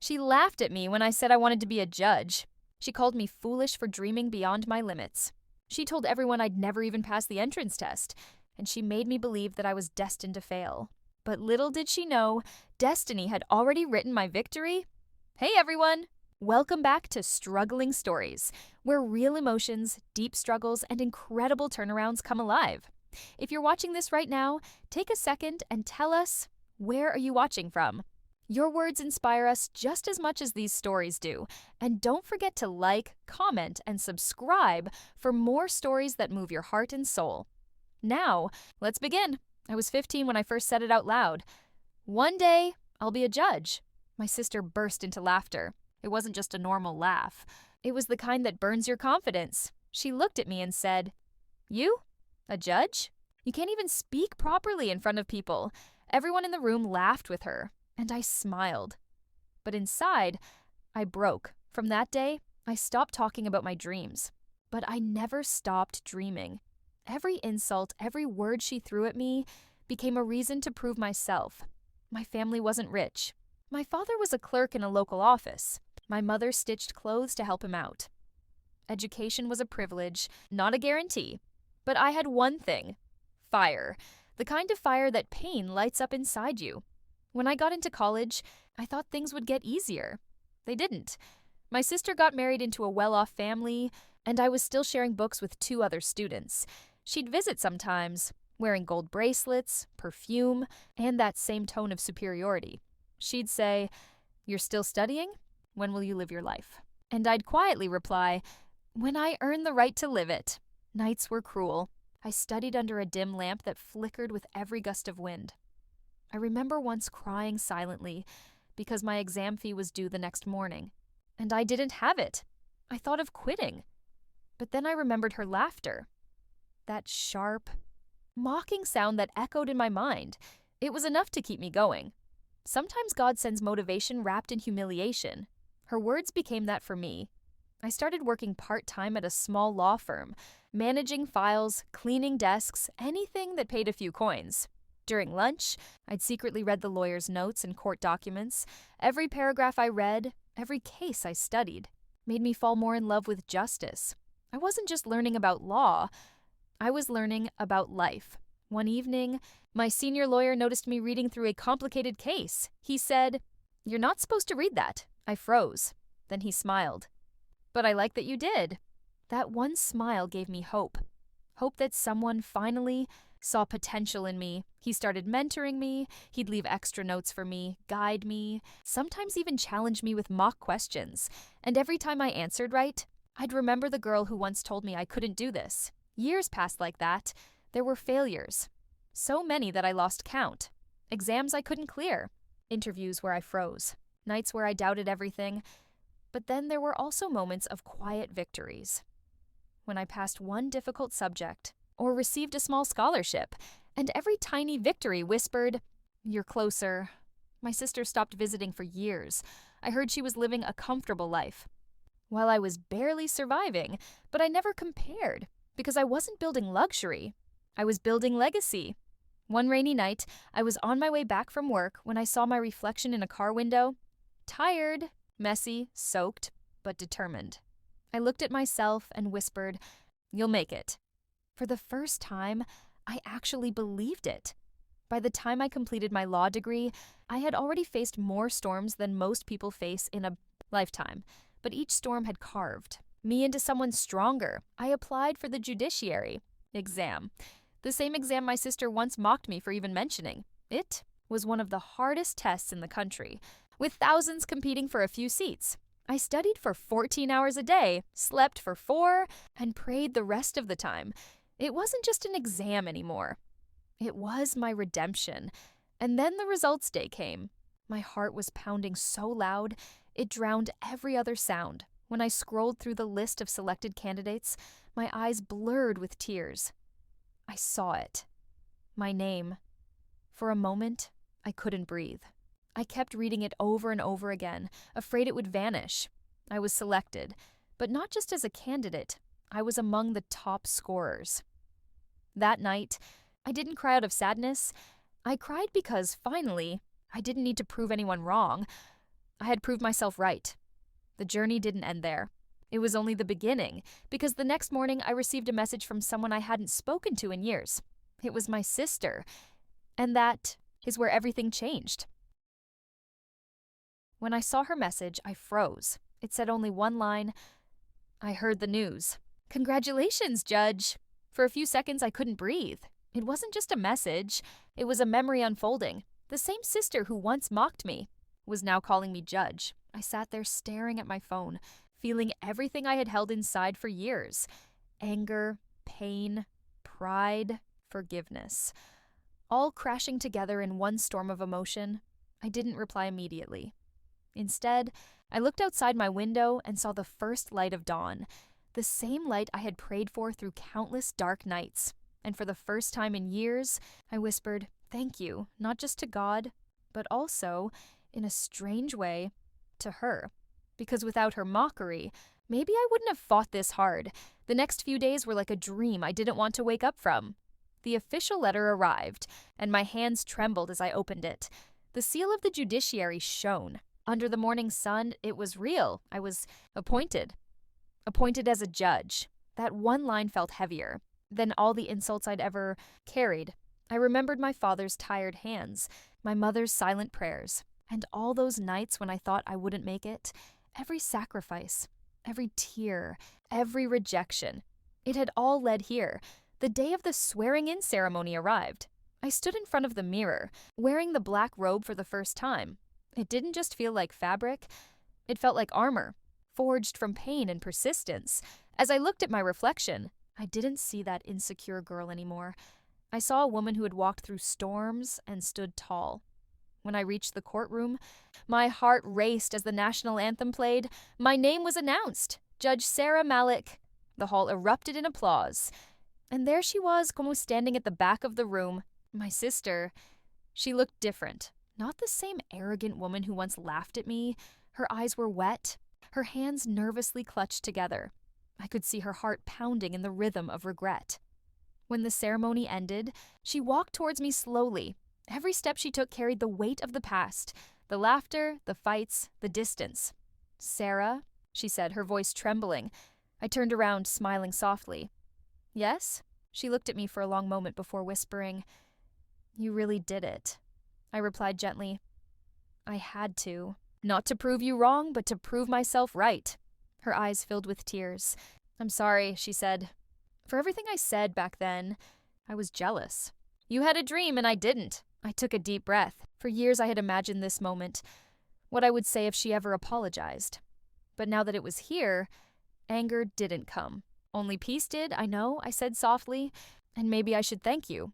She laughed at me when I said I wanted to be a judge. She called me foolish for dreaming beyond my limits. She told everyone I'd never even pass the entrance test, and she made me believe that I was destined to fail. But little did she know, destiny had already written my victory. Hey everyone! Welcome back to Struggling Stories, where real emotions, deep struggles, and incredible turnarounds come alive. If you're watching this right now, take a second and tell us, where are you watching from? Your words inspire us just as much as these stories do. And don't forget to like, comment, and subscribe for more stories that move your heart and soul. Now, let's begin. I was 15 when I first said it out loud. One day, I'll be a judge. My sister burst into laughter. It wasn't just a normal laugh. It was the kind that burns your confidence. She looked at me and said, "You? A judge? You can't even speak properly in front of people." Everyone in the room laughed with her, and I smiled. But inside, I broke. From that day, I stopped talking about my dreams. But I never stopped dreaming. Every insult, every word she threw at me became a reason to prove myself. My family wasn't rich. My father was a clerk in a local office. My mother stitched clothes to help him out. Education was a privilege, not a guarantee. But I had one thing: fire. The kind of fire that pain lights up inside you. When I got into college, I thought things would get easier. They didn't. My sister got married into a well-off family, and I was still sharing books with 2 other students. She'd visit sometimes, wearing gold bracelets, perfume, and that same tone of superiority. She'd say, "You're still studying? When will you live your life?" And I'd quietly reply, "When I earn the right to live it." Nights were cruel. I studied under a dim lamp that flickered with every gust of wind. I remember once crying silently because my exam fee was due the next morning, and I didn't have it. I thought of quitting. But then I remembered her laughter. That sharp, mocking sound that echoed in my mind. It was enough to keep me going. Sometimes God sends motivation wrapped in humiliation. Her words became that for me. I started working part-time at a small law firm, managing files, cleaning desks, anything that paid a few coins. During lunch, I'd secretly read the lawyer's notes and court documents. Every paragraph I read, every case I studied, made me fall more in love with justice. I wasn't just learning about law, I was learning about life. One evening, my senior lawyer noticed me reading through a complicated case. He said, "You're not supposed to read that." I froze. Then he smiled. "But I like that you did." That one smile gave me hope. Hope that someone finally saw potential in me. He started mentoring me. He'd leave extra notes for me, guide me, sometimes even challenge me with mock questions. And every time I answered right, I'd remember the girl who once told me I couldn't do this. Years passed like that. There were failures. So many that I lost count. Exams I couldn't clear. Interviews where I froze. Nights where I doubted everything. But then there were also moments of quiet victories. When I passed one difficult subject, or received a small scholarship, and every tiny victory whispered, "You're closer." My sister stopped visiting for years. I heard she was living a comfortable life, while I was barely surviving, but I never compared, because I wasn't building luxury. I was building legacy. One rainy night, I was on my way back from work when I saw my reflection in a car window. Tired, messy, soaked, but determined. I looked at myself and whispered, "You'll make it." For the first time, I actually believed it. By the time I completed my law degree, I had already faced more storms than most people face in a lifetime, but each storm had carved me into someone stronger. I applied for the judiciary exam, the same exam my sister once mocked me for even mentioning. It was one of the hardest tests in the country, with thousands competing for a few seats. I studied for 14 hours a day, slept for 4, and prayed the rest of the time. It wasn't just an exam anymore. It was my redemption. And then the results day came. My heart was pounding so loud, it drowned every other sound. When I scrolled through the list of selected candidates, my eyes blurred with tears. I saw it. My name. For a moment, I couldn't breathe. I kept reading it over and over again, afraid it would vanish. I was selected, but not just as a candidate. I was among the top scorers. That night, I didn't cry out of sadness. I cried because, finally, I didn't need to prove anyone wrong. I had proved myself right. The journey didn't end there. It was only the beginning, because the next morning I received a message from someone I hadn't spoken to in years. It was my sister. And that is where everything changed. When I saw her message, I froze. It said only one line: I heard the news. Congratulations, Judge. For a few seconds, I couldn't breathe. It wasn't just a message. It was a memory unfolding. The same sister who once mocked me was now calling me Judge. I sat there staring at my phone, feeling everything I had held inside for years: anger, pain, pride, forgiveness. All crashing together in one storm of emotion. I didn't reply immediately. Instead, I looked outside my window and saw the first light of dawn, the same light I had prayed for through countless dark nights. And for the first time in years, I whispered, thank you, not just to God, but also, in a strange way, to her. Because without her mockery, maybe I wouldn't have fought this hard. The next few days were like a dream I didn't want to wake up from. The official letter arrived, and my hands trembled as I opened it. The seal of the judiciary shone. Under the morning sun, it was real. I was appointed. Appointed as a judge. That one line felt heavier than all the insults I'd ever carried. I remembered my father's tired hands, my mother's silent prayers, and all those nights when I thought I wouldn't make it. Every sacrifice, every tear, every rejection. It had all led here. The day of the swearing-in ceremony arrived. I stood in front of the mirror, wearing the black robe for the first time. It didn't just feel like fabric, it felt like armor, forged from pain and persistence. As I looked at my reflection, I didn't see that insecure girl anymore. I saw a woman who had walked through storms and stood tall. When I reached the courtroom, my heart raced as the national anthem played. My name was announced, Judge Sarah Malik. The hall erupted in applause. And there she was, como standing at the back of the room. My sister. She looked different. Not the same arrogant woman who once laughed at me. Her eyes were wet, her hands nervously clutched together. I could see her heart pounding in the rhythm of regret. When the ceremony ended, she walked towards me slowly. Every step she took carried the weight of the past, the laughter, the fights, the distance. Sarah, she said, her voice trembling. I turned around, smiling softly. Yes? She looked at me for a long moment before whispering, You really did it. I replied gently, I had to. Not to prove you wrong, but to prove myself right. Her eyes filled with tears. I'm sorry, she said. For everything I said back then, I was jealous. You had a dream and I didn't. I took a deep breath. For years I had imagined this moment, what I would say if she ever apologized. But now that it was here, anger didn't come. Only peace did, I know, I said softly, and maybe I should thank you.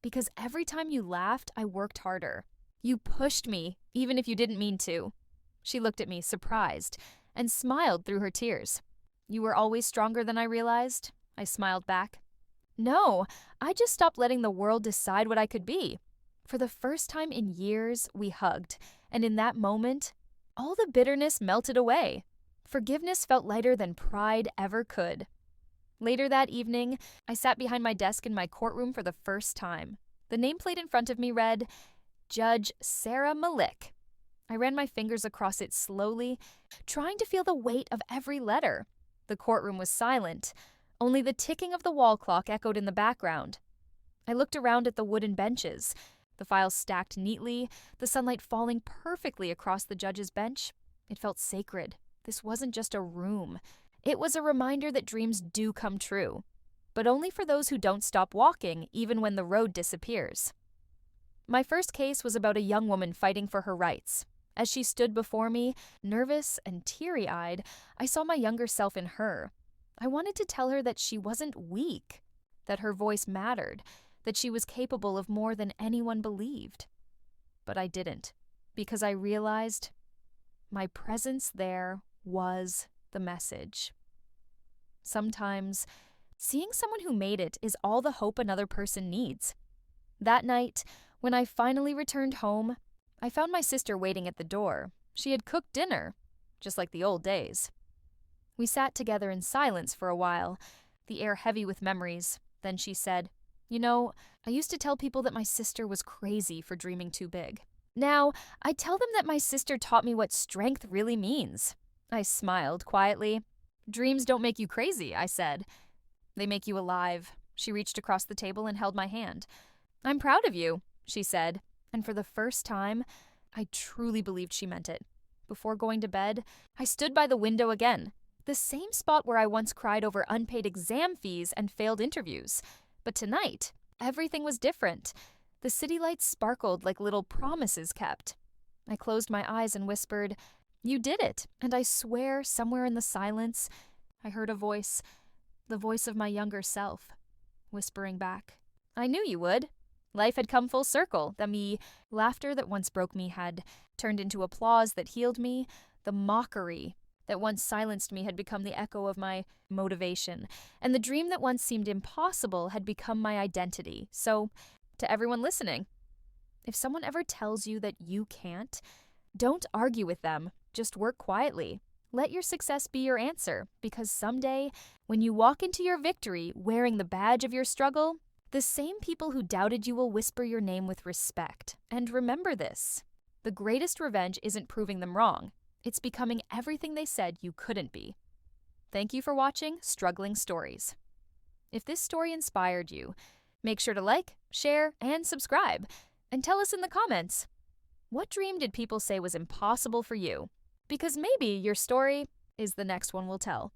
Because every time you laughed, I worked harder. You pushed me, even if you didn't mean to. She looked at me, surprised, and smiled through her tears. You were always stronger than I realized, I smiled back. No, I just stopped letting the world decide what I could be. For the first time in years, we hugged, and in that moment, all the bitterness melted away. Forgiveness felt lighter than pride ever could. Later that evening, I sat behind my desk in my courtroom for the first time. The nameplate in front of me read, Judge Sarah Malik. I ran my fingers across it slowly, trying to feel the weight of every letter. The courtroom was silent. Only the ticking of the wall clock echoed in the background. I looked around at the wooden benches, the files stacked neatly, the sunlight falling perfectly across the judge's bench. It felt sacred. This wasn't just a room. It was a reminder that dreams do come true, but only for those who don't stop walking even when the road disappears. My first case was about a young woman fighting for her rights. As she stood before me, nervous and teary-eyed, I saw my younger self in her. I wanted to tell her that she wasn't weak, that her voice mattered, that she was capable of more than anyone believed. But I didn't, because I realized my presence there was the message. Sometimes, seeing someone who made it is all the hope another person needs. That night, when I finally returned home, I found my sister waiting at the door. She had cooked dinner, just like the old days. We sat together in silence for a while, the air heavy with memories. Then she said, You know, I used to tell people that my sister was crazy for dreaming too big. Now, I tell them that my sister taught me what strength really means. I smiled quietly. Dreams don't make you crazy, I said. They make you alive. She reached across the table and held my hand. I'm proud of you, she said, and for the first time, I truly believed she meant it. Before going to bed, I stood by the window again, the same spot where I once cried over unpaid exam fees and failed interviews. But tonight, everything was different. The city lights sparkled like little promises kept. I closed my eyes and whispered, "You did it," and I swear somewhere in the silence, I heard a voice, the voice of my younger self, whispering back, "I knew you would." Life had come full circle. Laughter that once broke me had turned into applause that healed me. The mockery that once silenced me had become the echo of my motivation. And the dream that once seemed impossible had become my identity. So, to everyone listening, if someone ever tells you that you can't, don't argue with them. Just work quietly. Let your success be your answer, because someday, when you walk into your victory wearing the badge of your struggle, the same people who doubted you will whisper your name with respect. And remember this: the greatest revenge isn't proving them wrong. It's becoming everything they said you couldn't be. Thank you for watching Struggling Stories. If this story inspired you, make sure to like, share, and subscribe. And tell us in the comments, what dream did people say was impossible for you? Because maybe your story is the next one we'll tell.